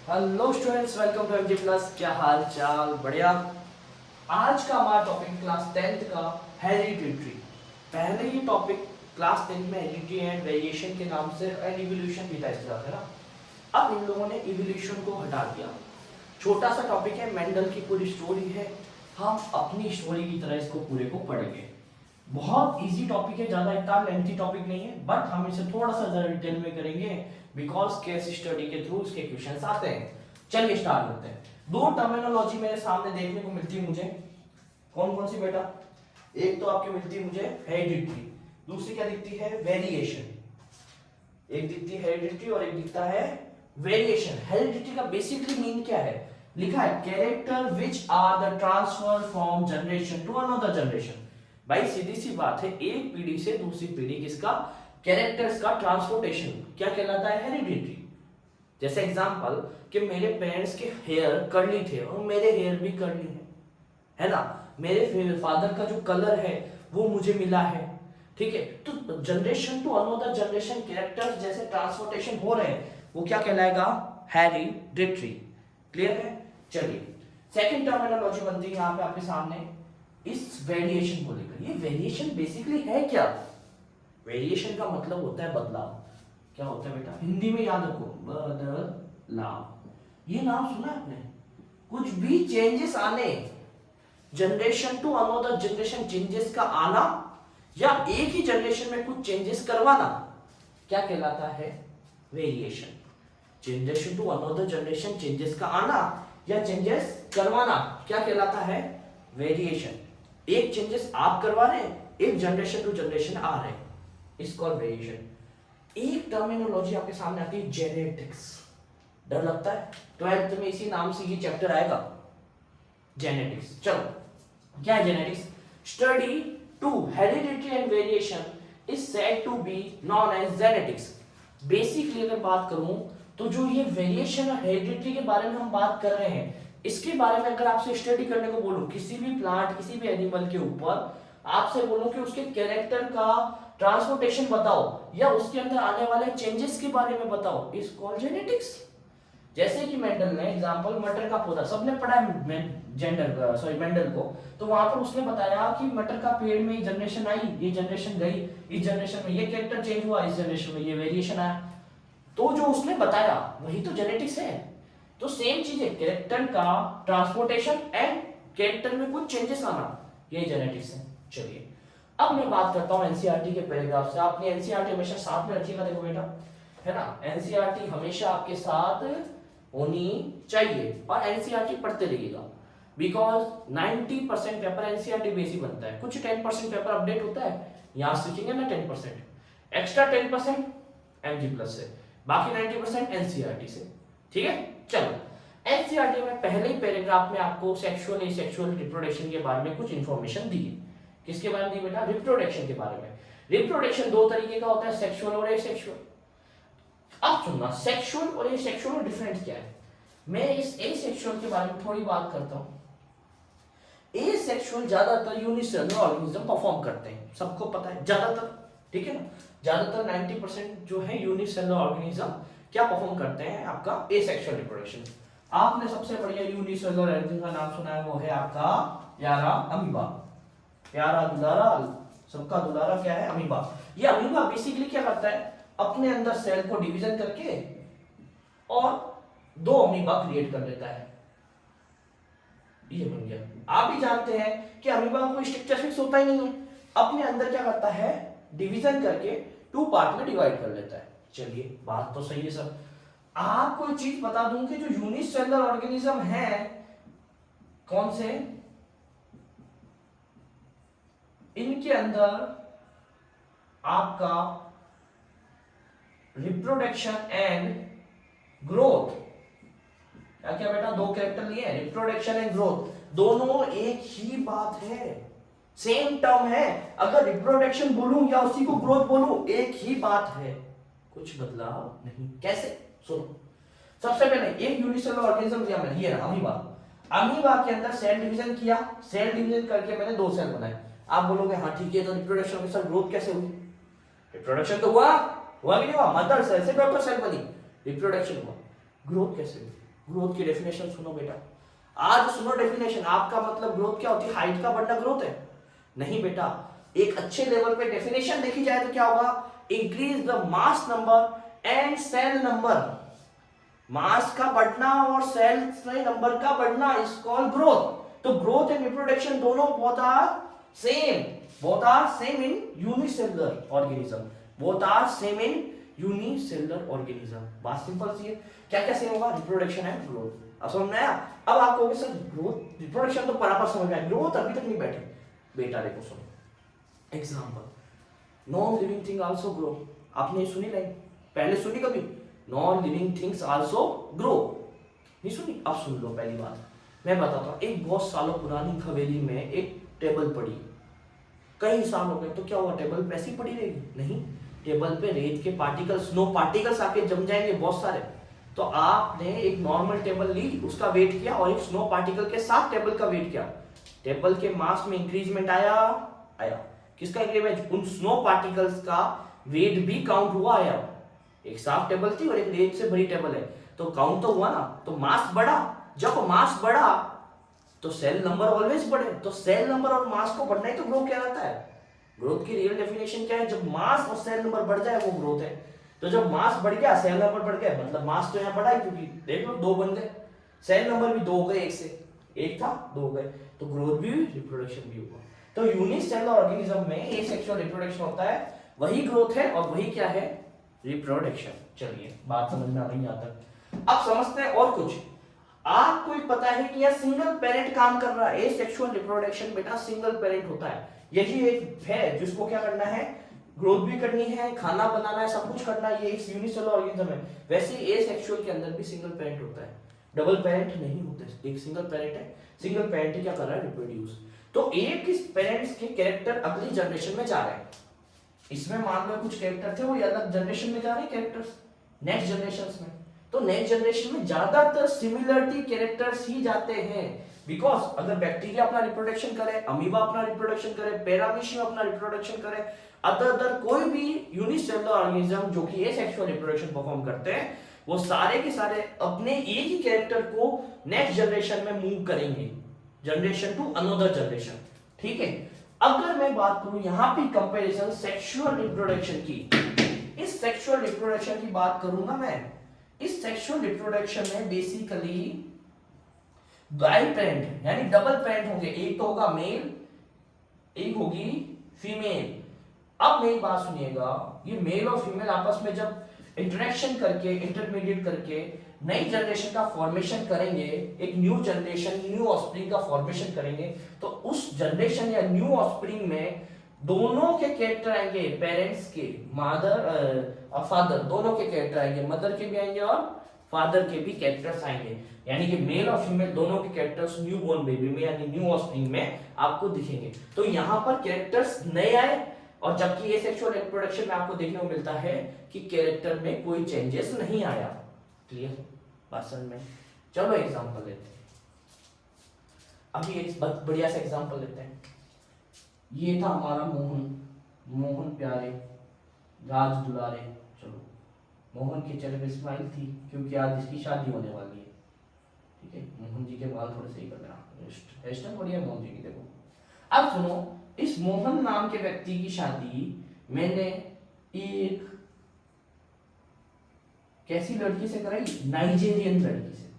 Hello students, welcome to MG plus. क्या हाल चाल? बढ़िया। आज का हमारा टॉपिक क्लास 10th का हेरिडिटरी। पहले ये टॉपिक क्लास 10th में हेरिडिटी एंड वेरिएशन के नाम से एंड इवोल्यूशन भी था इसके साथ, है ना। अब इन लोगों ने इवोल्यूशन को हटा दिया। छोटा सा टॉपिक है, मेंडल की पूरी स्टोरी है। हम अपनी स्टोरी की तरह इसको पूरे को पढ़ेंगे। बहुत इजी टॉपिक है, ज्यादा इतना लेंथी टॉपिक नहीं है, बट हम इसे थोड़ा सा ज्यादा डिटेल में करेंगे बिकॉज केस स्टडी के थ्रू इसके क्वेश्चंस आते हैं। चलिए स्टार्ट करते हैं। दो टर्मिनोलॉजी मेरे सामने देखने को मिलती है मुझे। कौन कौन सी बेटा? एक तो आपकी मिलती है मुझे हेरिडिटरी, दूसरी क्या दिखती है? वेरिएशन। एक दिखती है हेरिडिटरी और एक दिखता है वेरिएशन। हेरिडिटरी का बेसिकली मीन क्या है? लिखा है character which are the transfer from generation to another generation. भाई सीधी सी बात है, एक पीढ़ी से दूसरी पीढ़ी किसका? कैरेक्टर्स का ट्रांसपोर्टेशन क्या कहलाता है? हेरिडिटरी। जैसे एग्जांपल कि मेरे पेरेंट्स के हेयर कर्ली थे और मेरे हेयर भी कर्ली है ना। मेरे फादर का जो कलर है वो मुझे मिला है, ठीक है। तो generation to another generation characters जैसे ट्रांसपोर्टेशन हो रहे हैं, वो क्या कहलाएगा? हेरिडिटरी। क्लियर है? चलिए सेकंड टर्मिनोलॉजी बनती है यहाँ पे आपके सामने इस वेरिएशन को लेकर। ये वेरिएशन बेसिकली है क्या? वेरिएशन का मतलब होता है बदलाव। क्या होता है बेटा? हिंदी में याद रखो, बदलाव। ये नाम सुना आपने? कुछ भी चेंजेस आने, generation to another generation changes का आना, या एक ही जनरेशन में कुछ चेंजेस करवाना, क्या कहलाता है? Variation. Generation to another generation changes का आना या चेंजेस करवाना क्या कहलाता है? वेरिएशन। एक चेंजेस आप करवा रहे हैं, एक जनरेशन टू जनरेशन आ रहे हैं, इसको वेरिएशन। एक टर्मिनोलॉजी आपके सामने आती है जेनेटिक्स। डर लगता है? 12th में इसी नाम से ये चैप्टर आएगा, जेनेटिक्स। चलो क्या है genetics? Study to heredity and variation is said to be known as genetics. Basically अगर बात करूं तो जो ये वेरिएशन और हेरिडिटी के बारे में हम बात कर रहे हैं, इसके बारे में अगर आपसे स्टडी करने को बोलूं, किसी भी प्लांट किसी भी एनिमल के ऊपर आपसे बोलूं कि उसके कैरेक्टर का ट्रांसपोर्टेशन बताओ या उसके अंदर आने वाले चेंजेस के बारे में बताओ, इज कॉल्ड जेनेटिक्स। जैसे कि मेंडल ने एग्जांपल मटर का पौधा, सबने पढ़ा है मेंडल को, तो वहां पर उसने बताया कि मटर का पेड़ में जनरेशन आई, ये जनरेशन गई, इस जनरेशन में ये कैरेक्टर चेंज हुआ, इस जनरेशन में ये वेरिएशन आया। तो जो उसने बताया वही तो जेनेटिक्स है। तो सेम चीज है, कैरेक्टर का ट्रांसपोर्टेशन एंड कैरेक्टर में कुछ चेंजेस आना, ये जेनेटिक्स है। चलिए अब मैं बात करता हूं एनसीईआरटी के पैराग्राफ से। आपने एनसीईआरटी हमेशा साथ में रखिएगा, देखो बेटा, है ना। एनसीईआरटी हमेशा आपके साथ होनी चाहिए और एनसीईआरटी पढ़ते रहिएगा बिकॉज 90% पेपर एनसीईआरटी बेस ही बनता है। कुछ 10% पेपर अपडेट होता है, यहां सीखेंगे ना 10%, एक्स्ट्रा 10% एमजी प्लस से, बाकी 90% एनसीईआरटी से, ठीक है। चलो एनसीईआरटी में पहले ही पैराग्राफ में आपको सेक्सुअल एसेक्सुअल रिप्रोडक्शन के बारे में कुछ इंफॉर्मेशन दी है। किसके बारे में दी बेटा? रिप्रोडक्शन के बारे में। रिप्रोडक्शन दो तरीके का होता है, सेक्सुअल और एसेक्सुअल। अब सुनना, सेक्सुअल और एसेक्सुअल में डिफरेंस क्या है। मैं इस एसेक्सुअल के बारे में थोड़ी बात करता हूं। एसेक्सुअल ज्यादातर यूनिसेलुलर ऑर्गेनिज्म परफॉर्म करते हैं, सबको पता है, ज्यादातर, ठीक है ना। ज्यादातर 90% जो है यूनिसेलुलर ऑर्गेनिज्म क्या परफॉर्म करते हैं? आपका एसेक्सुअल रिप्रोडक्शन। आपने सबसे बढ़िया यूनिसेलुलर ऑर्गेनिज्म का नाम सुना है, वो है आपका प्यारा अमीबा। प्यारा दुलारा, सबका दुलारा क्या है? अमीबा। ये अमीबा बेसिकली क्या करता है? अपने अंदर सेल को डिवीजन करके और दो अमीबा क्रिएट कर देता है। ये बन गया। आप भी जानते हैं कि अमीबा का कोई स्ट्रक्चर फिक्स होता ही नहीं है, अपने अंदर क्या करता है? डिवीजन करके 2 पार्ट में डिवाइड कर लेता है। चलिए बात तो सही है सर। आपको एक चीज बता दूं कि जो यूनिसेलुलर ऑर्गेनिज्म है, कौन से, इनके अंदर आपका रिप्रोडक्शन एंड ग्रोथ, क्या क्या बेटा? दो कैरेक्टर लिए, रिप्रोडक्शन एंड ग्रोथ, दोनों एक ही बात है, सेम टर्म है। अगर रिप्रोडक्शन बोलूं या उसी को ग्रोथ बोलूं, एक ही बात है, कुछ बदलाव नहीं। कैसे? सुनो, सबसे पहले एक यूनिसेलुलर ऑर्गेनिज्म लिया मैंने, ये रहा अमीबा। अमीबा के अंदर सेल डिवीजन किया, सेल डिवीजन करके मैंने 2 सेल बनाए। आप बोलोगे हाँ ठीक है, तो रिप्रोडक्शन के साथ ग्रोथ कैसे हुई? रिप्रोडक्शन तो हुआ कि नहीं हुआ? मदर सेल से डॉटर सेल बनी, रिप्रोडक्शन हुआ, ग्रोथ कैसे हुई? ग्रोथ की डेफिनेशन सुनो बेटा, आज सुनो डेफिनेशन। आपका मतलब ग्रोथ क्या होती है? हाइट का बढ़ना ग्रोथ है? नहीं बेटा, एक अच्छे लेवल पे डेफिनेशन देखी जाए तो क्या होगा? Increase the mass number and cell number. Mass का बढ़ना और सेल नंबर का बढ़ना इज कॉल्ड ग्रोथ। तो ग्रोथ एंड रिप्रोडक्शन दोनों both are same in unicellular organism. Both are same in unicellular organism. बात सिंपल सी है। क्या क्या सेम होगा? Reproduction and growth. अब समझ में आया? अब आप कहोगे सर ग्रोथ रिप्रोडक्शन तो बराबर समझ में आया, ग्रोथ अभी तक नहीं बैठे। बेटा देखो सुनो example, non living thing also grow. आपने सुनी नहीं? पहले सुनी कभी? Non living things also grow, नहीं सुनी? अब सुन लो। पहली बात मैं बताता हूँ, एक बहुत सालों पुरानी हवेली में एक टेबल पड़ी, कई साल हो गए, तो क्या हुआ? टेबल पे ऐसी पड़ी रहेगी? नहीं, टेबल पे रेत के पार्टिकल्स, स्नो पार्टिकल्स आके जम जाएंगे बहुत सारे। तो आपने एक नॉर्मल टेबल ली, उसका वेट किया और एक स्नो पार्टिकल के साथ टेबल का वेट किया, टेबल के मास में इंक्रीजमेंट आया। किसका इंक्रीजमेंट? उन स्नो पार्टिकल्स का वेट भी काउंट हुआ आया। एक साफ टेबल थी और एक रेत से भरी टेबल है, तो काउंट तो हुआ ना, तो मास बढ़ा। जब मास बढ़ा तो सेल नंबर ऑलवेज बढ़े, तो सेल नंबर और मास को बढ़ना ही तो ग्रोथ कहलाता है। ग्रोथ की रियल डेफिनेशन क्या है? जब मास और सेल नंबर बढ़ जाए वो ग्रोथ है। तो जब मास बढ़ गया, सेल नंबर बढ़ गया, मतलब मास तो यहाँ बढ़ा ही, क्योंकि देख लो 2 बन गए, सेल नंबर भी 2 हो गए, एक से एक था 2 हो गए, तो ग्रोथ भी हुई, रिप्रोडक्शन भी हुआ। तो यूनिसेलुलर ऑर्गेनिज्म में एसेक्सुअल रिप्रोडक्शन होता है, वही ग्रोथ है और वही क्या है? रिप्रोडक्शन। चलिए बात समझ में आ गई यहाँ तक। अब समझते हैं और कुछ। आपको भी पता है कि यह सिंगल पेरेंट काम कर रहा है। एसेक्सुअल रिप्रोडक्शन बेटा सिंगल पेरेंट होता है। यही एक है जिसको क्या करना है? ग्रोथ भी करनी है, खाना बनाना है, सब कुछ करना है। ये एक यूनिसेलुलर ऑर्गेनिज्म है। वैसे एसेक्सुअल के अंदर भी सिंगल पेरेंट होता है, डबल पेरेंट नहीं होते। एक सिंगल पेरेंट है, सिंगल पेरेंट ही क्या कर रहा है? रिप्रोड्यूस। तो एक इस पेरेंट्स के कैरेक्टर अगली जनरेशन में जा रहे हैं। इसमें मान लो कुछ कैरेक्टर थे वो अलग जनरेशन में जा रहे हैं, कैरेक्टर्स नेक्स्ट जनरेशन में। तो नेक्स्ट जनरेशन में ज्यादातर सिमिलरिटी कैरेक्टर्स ही जाते हैं, बिकॉज अगर बैक्टीरिया अपना रिप्रोडक्शन करे, अमीबा अपना रिप्रोडक्शन करे, पैरामीशियम अपना रिप्रोडक्शन करे, अदर कोई भी यूनिसेलुलर ऑर्गेनिज्म जो कि एसेक्सुअल रिप्रोडक्शन परफॉर्म करते हैं, वो सारे के सारे अपने एक ही कैरेक्टर को नेक्स्ट जनरेशन में मूव करेंगे, जनरेशन टू अनदर जनरेशन। ठीक है, अगर मैं बात करूं यहां पे कंपैरिजन सेक्सुअल रिप्रोडक्शन की, इस सेक्सुअल रिप्रोडक्शन की बात करूं ना मैं, इस सेक्सुअल रिप्रोडक्शन में बेसिकली बाई पेरेंट यानी डबल पेरेंट होंगे। एक तो होगा मेल, एक होगी फीमेल। अब मेरी बात सुनिएगा, ये मेल और फीमेल आपस में जब इंटरेक्शन करके, इंटरमीडिएट करके नई जनरेशन का फॉर्मेशन करेंगे, एक न्यू जनरेशन, न्यू ऑफस्प्रिंग का फॉर्मेशन करेंगे, तो उस जनरेशन या न्यू ऑफस्प्रिंग में दोनों के कैरेक्टर आएंगे, पेरेंट्स के, मदर और फादर दोनों के कैरेक्टर आएंगे, मदर के भी आएंगे और फादर के भी कैरेक्टर्स आएंगे। यानी कि मेल और फीमेल दोनों के कैरेक्टर्स न्यू बोर्न बेबी में यानी न्यू ऑफस्प्रिंग में आपको दिखेंगे। तो यहाँ पर कैरेक्टर्स नए आए, और जबकि एसेक्सुअल रिप्रोडक्शन में आपको देखने को मिलता है कि कैरेक्टर में कोई चेंजेस नहीं आया। क्लियर बात समझ में? चलो एग्जांपल लेते हैं। अभी एक बढ़िया सा एग्जांपल लेते हैं। ये था हमारा मोहन प्यारे, राज दुलारे। चलो, मोहन के चेहरे पे स्माइल थी क्योंकि आज इसकी शादी होने वाली है। ठीक है, मोहन जी के बाल थोड़े सही कर देना, हेयरस्टाइल बढ़िया मोहन जी की। देखो अब सुनो, इस मोहन नाम के व्यक्ति की शादी मैंने एक कैसी लड़की से कराई? नाइजेरियन लड़की से।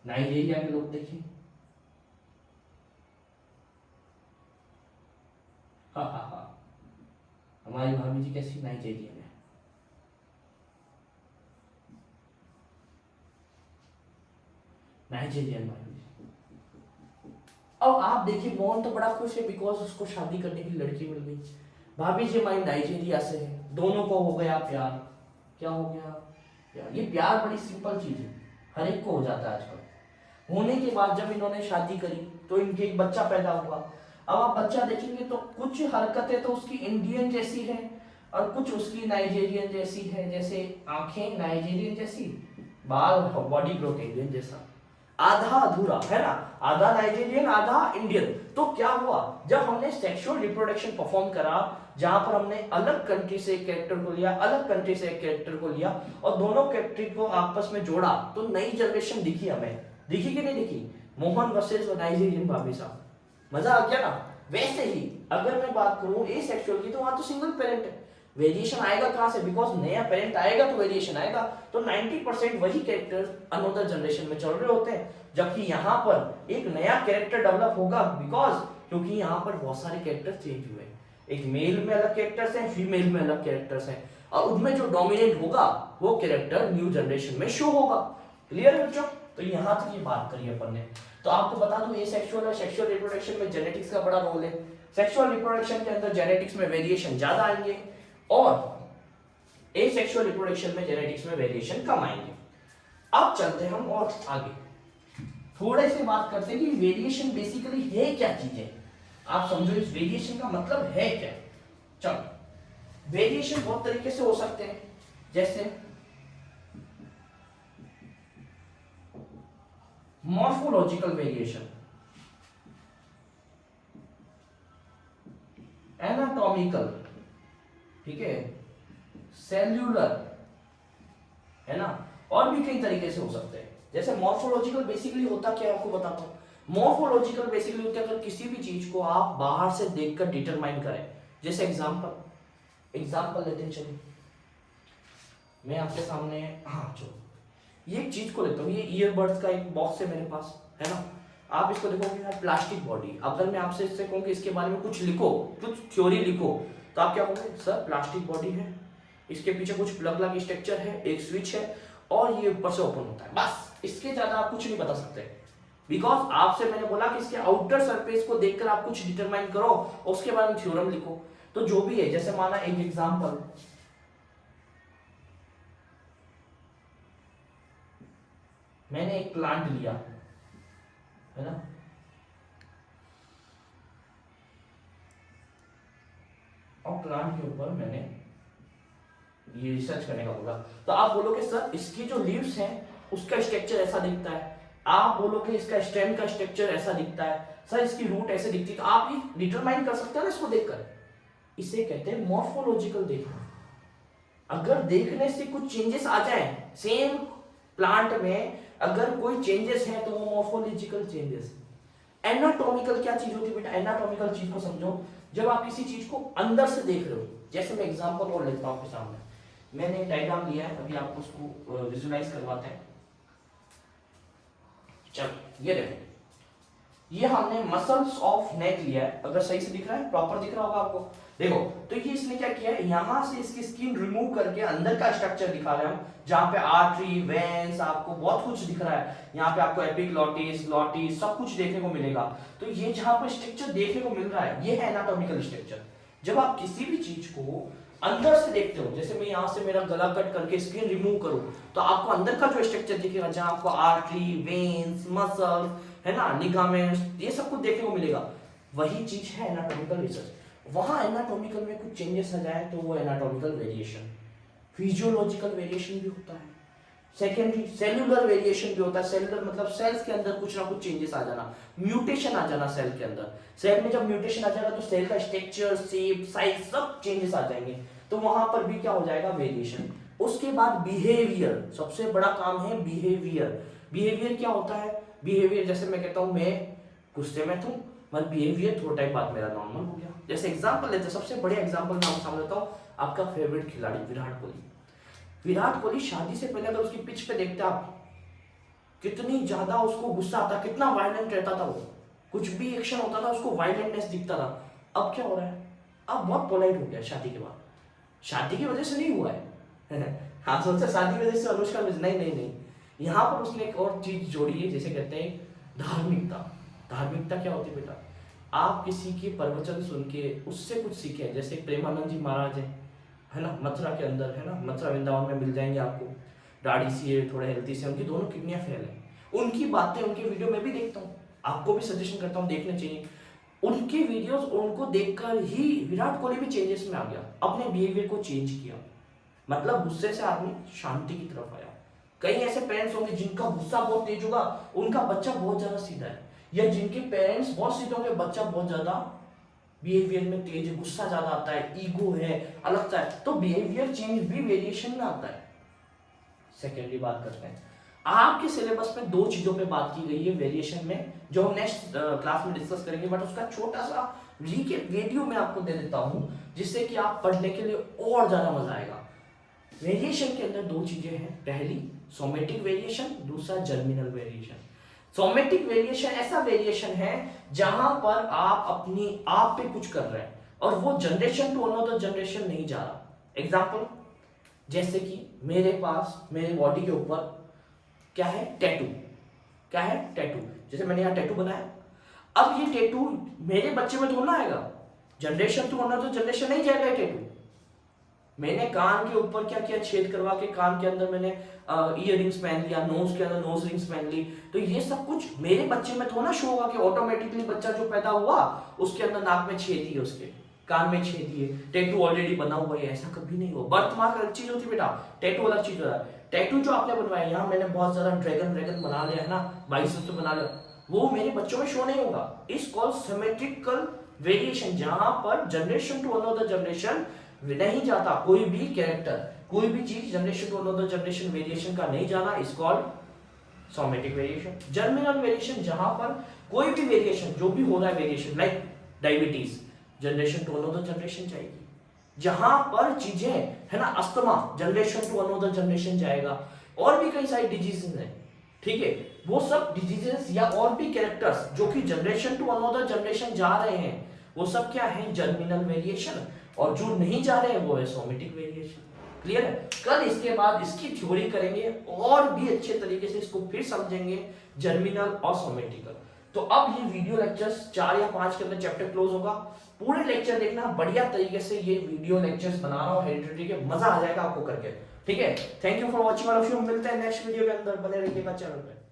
नाइजेरिया के लोग देखिए, हा, हमारी भाभी जी कैसी नाइजेरियन है। नाइजेरियन भाभी। अब आप देखिए, मोहन तो बड़ा खुश है बिकॉज उसको शादी करने की लड़की मिल गई। भाभी जी हमारी नाइजेरिया से है, दोनों को हो गया प्यार। क्या हो गया? प्यार। ये प्यार बड़ी सिंपल चीज है, हर एक को हो जाता है आजकल। होने के बाद जब इन्होंने शादी करी तो इनके एक बच्चा पैदा हुआ। अब आप बच्चा देखेंगे तो कुछ हरकतें तो उसकी इंडियन जैसी है और कुछ उसकी नाइजेरियन जैसी है, जैसे आंखें नाइजेरियन जैसी, बाल बॉडी ग्रोथ इंडियन जैसा, आधा अधूरा है ना, आधा नाइजेरियन आधा इंडियन। तो क्या हुआ, जब हमने सेक्सुअल रिप्रोडक्शन परफॉर्म करा जहां पर हमने अलग कंट्री से एक कैरेक्टर को लिया, अलग कंट्री से एक कैरेक्टर को लिया और दोनों कैरेक्टर को आपस में जोड़ा तो नई जनरेशन दिखी हमें। दिखी कि नहीं दिखी? मोहन वर्सेस नाइजीरियन भाभी साहब, मजा आ गया ना। वैसे ही अगर मैं बात करूं ए सेक्सुअल की तो वहां तो सिंगल पेरेंट है, वेरिएशन आएगा कहां से? बिकॉज नया पेरेंट आएगा तो वेरिएशन आएगा। तो 90% वही कैरेक्टर्स अनदर जनरेशन में चल रहे होते हैं, जबकि यहाँ पर एक नया कैरेक्टर डेवलप होगा बिकॉज क्योंकि यहाँ पर बहुत सारे कैरेक्टर चेंज हुए। एक मेल में अलग कैरेक्टर्स हैं, फीमेल में अलग कैरेक्टर्स हैं और उनमें जो डोमिनेट होगा वो कैरेक्टर न्यू जनरेशन में शो होगा। क्लियर है बच्चों? तो यहाँ तक ये बात करी अपन ने। तो आपको बता दूं एसेक्सुअल और सेक्सुअल रिप्रोडक्शन में जेनेटिक्स का बड़ा रोल है। सेक्सुअल रिप्रोडक्शन के अंदर जेनेटिक्स में वेरिएशन ज्यादा आएंगे और एसेक्सुअल रिप्रोडक्शन में जेनेटिक्स में वेरिएशन कम आएंगे। अब चलते हैं हम और आगे थोड़े से बात करते हैं कि वेरिएशन बेसिकली है क्या चीज है। आप समझो इस वेरिएशन का मतलब है क्या। चलो, वेरिएशन बहुत तरीके से हो सकते हैं, जैसे मॉर्फोलॉजिकल वेरिएशन, एनाटॉमिकल, ठीक है, सेल्यूलर, है ना, और भी कई तरीके से हो सकते हैं। जैसे मॉर्फोलॉजिकल बेसिकली होता क्या है आपको बताता हूं। मॉर्फोलॉजिकल बेसिकली होता है अगर किसी भी चीज को आप बाहर से देखकर डिटरमाइन करें। जैसे एग्जांपल लेते हैं, चलिए मैं आपके सामने, हाँ चलो ये एक चीज को लेता हूँ। ये ईयरबड्स का एक बॉक्स है मेरे पास, है ना। आप इसको देखोगे यार प्लास्टिक बॉडी। अगर मैं आपसे इससे कहूँ कि इसके बारे में कुछ लिखो, कुछ थ्योरी लिखो, तो आप क्या कहोगे? सर प्लास्टिक बॉडी है, इसके पीछे कुछ प्लग लग स्ट्रक्चर है, एक स्विच है और ये ऊपर से ओपन होता है, बस। इसके ज्यादा आप कुछ नहीं बता सकते बिकॉज आपसे मैंने बोला कि इसके आउटर सरफेस को देखकर आप कुछ डिटरमाइन करो और उसके बाद में थ्योरम लिखो। तो जो भी है, जैसे माना एक एग्जांपल, मैंने एक प्लांट लिया, है ना, और प्लांट के ऊपर मैंने ये रिसर्च करने का बोला। तो आप बोलोगे सर इसकी जो लीव्स हैं उसका स्ट्रक्चर ऐसा दिखता है, आप बोलोगे इसका स्टेम का स्ट्रक्चर ऐसा दिखता है, सर इसकी रूट ऐसे दिखती है। तो आप ही डिटरमाइन कर सकते हो ना इसको देखकर। इसे कहते हैं मॉर्फोलॉजिकल देखना। अगर देखने से कुछ चेंजेस आ जाए सेम प्लांट में, अगर कोई चेंजेस है तो वो मॉर्फोलॉजिकल चेंजेस। एनाटॉमिकल क्या चीज होती है बेटा? एनाटॉमिकल चीज को समझो जब आप किसी चीज को अंदर से देख रहे हो। जैसे मैं एग्जांपल और लेता हूं आपके सामने, मैंने एक डायग्राम लिया है, अभी आपको उसको विजुलाइज करवाते हैं। चलो ये देखो, ये हमने मसल्स ऑफ नेक लिया है। अगर सही से दिख रहा है, प्रॉपर दिख रहा होगा आपको। देखो तो ये इसने क्या किया है, यहां से इसकी स्किन रिमूव करके अंदर का स्ट्रक्चर दिखा रहे हैं हम, जहां पे आर्टरी, वेन्स, आपको बहुत कुछ दिख रहा है। यहाँ पे आपको एपिग्लॉटिस, ग्लॉटिस सब कुछ देखने को मिलेगा। तो ये जहां पर स्ट्रक्चर देखने को मिल रहा है ये है एनाटॉमिकल स्ट्रक्चर। जब आप किसी भी चीज को अंदर से देखते हो, जैसे मैं यहाँ से मेरा गला कट करके स्किन रिमूव करूं, तो आपको अंदर का जो स्ट्रक्चर दिखेगा, जहां आपको आर्टरी, वेन्स, मसल, है ना, लिगामेंट्स, ये सब कुछ देखने को मिलेगा, वही चीज है एनाटॉमिकल रिसर्च। वहां एनाटॉमिकल में कुछ चेंजेस आ जाए तो वो एनाटॉमिकल वेरिएशन। फिजियोलॉजिकल वेरिएशन भी होता है, सेकेंडरी सेल्यूलर वेरिएशन भी होता है। सेल्यूलर मतलब सेल्स के अंदर कुछ ना कुछ चेंजेस आ जाना, म्यूटेशन आ जाना सेल के अंदर। सेल में जब म्यूटेशन आ जाएगा तो सेल का स्ट्रक्चर, शेप, साइज सब चेंजेस आ जाएंगे, तो वहां पर भी क्या हो जाएगा? वेरिएशन। उसके बाद बिहेवियर, सबसे बड़ा काम है बिहेवियर। बिहेवियर क्या होता है? बिहेवियर जैसे मैं कहता हूं मैं गुस्से में था, मगर बिहेवियर थोड़ा टाइम बाद मेरा नॉर्मल हो गया। जैसे एग्जांपल लेते हैं, सबसे बड़े एग्जांपल मैं आपको सामने देता हूं, आपका फेवरेट खिलाड़ी विराट कोहली। विराट कोहली शादी से पहले अगर उसकी पिच पे देखते आप, कितनी ज्यादा उसको गुस्सा आता, कितना वायलेंट रहता था वो, कुछ भी एक्शन होता था उसको वायलेंटनेस दिखता था। अब क्या हो रहा है? अब बहुत पोलाइट हो गया शादी के बाद। शादी की वजह से नहीं हुआ है हाँ सोचा शादी की वजह से अनुष्का मिर्जा, नहीं नहीं नहीं, यहाँ पर उसने एक और चीज जोड़ी है, जैसे कहते हैं धार्मिकता। धार्मिकता क्या होती है बेटा? आप किसी के प्रवचन सुन के उससे कुछ सीखें। जैसे प्रेमानंद जी महाराज है ना, मथुरा के अंदर, है ना, मथुरा वृंदावन में मिल जाएंगे आपको। दाढ़ी सी है, थोड़े हेल्थी से, उनकी दोनों किडनियां फेल है। उनकी बातें उनके वीडियो में भी देखता हूँ, आपको भी सजेशन करता हूँ देखने चाहिए। उनके वीडियोस उनको देखकर ही विराट कोहली भी चेंजेस में आ गया, अपने बिहेवियर को चेंज किया। मतलब गुस्से से आदमी शांति की तरफ आया। कई ऐसे पेरेंट्स होंगे जिनका गुस्सा बहुत तेज होगा, उनका बच्चा बहुत ज्यादा सीधा है, या जिनके पेरेंट्स बहुत सीधे होंगे, बच्चा बहुत ज्यादा बिहेवियर में तेज है, गुस्सा ज्यादा आता है, ईगो है, अलग सा है, तो बिहेवियर चेंज भी वेरिएशन में आता है। सेकेंडली बात करते हैं, आपके सिलेबस में दो चीजों पे बात की गई है वेरिएशन में, जो हम नेक्स्ट क्लास में डिस्कस करेंगे, बट उसका छोटा सा रीकैप वीडियो मैं आपको दे देता हूं, जिससे कि आप पढ़ने के लिए और ज्यादा मजा आएगा। वेरिएशन के अंदर दो चीजें हैं, पहली सोमेटिक वेरिएशन, दूसरा जर्मिनल वेरिएशन। सोमेटिक वेरिएशन ऐसा वेरिएशन है जहां पर आप अपनी आप पे कुछ कर रहे हैं और वो जनरेशन टू अनदर जनरेशन नहीं जा रहा। एग्जांपल, जैसे कि मेरे पास मेरे बॉडी के ऊपर क्या है, टैटू, क्या है, टैटू। जैसे मैंने यहाँ टैटू बनाया, अब ये टैटू मेरे बच्चे में थोड़ा आएगा, जनरेशन टू अनदर जनरेशन नहीं जाएगा ये टैटू। मैंने कान के ऊपर क्या किया, छेद करवा के कान के अंदर मैंने ईयर रिंग्स पहन लिया, नोज के अंदर नोज रिंग्स पहन ली, तो ये सब कुछ मेरे बच्चे में थोड़ा शो होगा कि ऑटोमेटिकली बच्चा जो पैदा हुआ उसके अंदर नाक में छेद ही, उसके कान में छेद ही, टैटू ऑलरेडी बना हुआ है, ऐसा कभी नहीं हुआ। बर्थ मार्क अलग चीज होती है बेटा, टैटू अलग चीज होता है। टैटू जो आपने बनवाया, यहाँ मैंने बहुत ज्यादा ड्रैगन बना लिया है ना, बाइसेप्स बना लिया, वो मेरे बच्चों में शो नहीं होगा। इस कॉल्ड सिमेट्रिकल वेरिएशन, जहां पर जनरेशन टू अनदर जनरेशन नहीं जाता, कोई भी कैरेक्टर, कोई भी चीज generation to another generation variation का नहीं जाना, is called somatic variation. Germinal variation, जहां पर कोई भी वेरिएशन जो भी हो रहा है variation, like diabetes, generation to another generation जाएगी। जहां पर चीजें है ना, asthma, generation to another generation जाएगा। और भी कई सारी डिजीजेस हैं, ठीक है, वो सब डिजीजेस या और भी कैरेक्टर्स जो कि जनरेशन टू अनदर जनरेशन जा रहे हैं, वो सब क्या है, जर्मिनल वेरिएशन, और जो नहीं जा रहे हैं वो है सोमेटिक वेरिएशन। क्लियर है? कल इसके बाद इसकी थ्योरी करेंगे और भी अच्छे तरीके से इसको फिर समझेंगे, जर्मिनल और सोमेटिकल। तो अब ये वीडियो लेक्चर्स 4 या 5 के अंदर चैप्टर क्लोज होगा। पूरे लेक्चर देखना, बढ़िया तरीके से ये वीडियो लेक्चर्स बना रहा हूँ हेरिडिटी के, मजा आ जाएगा आपको करके। ठीक है, thank you for watching all of you. मिलते हैं नेक्स्ट वीडियो के अंदर, बने रहिएगा चैनल पे।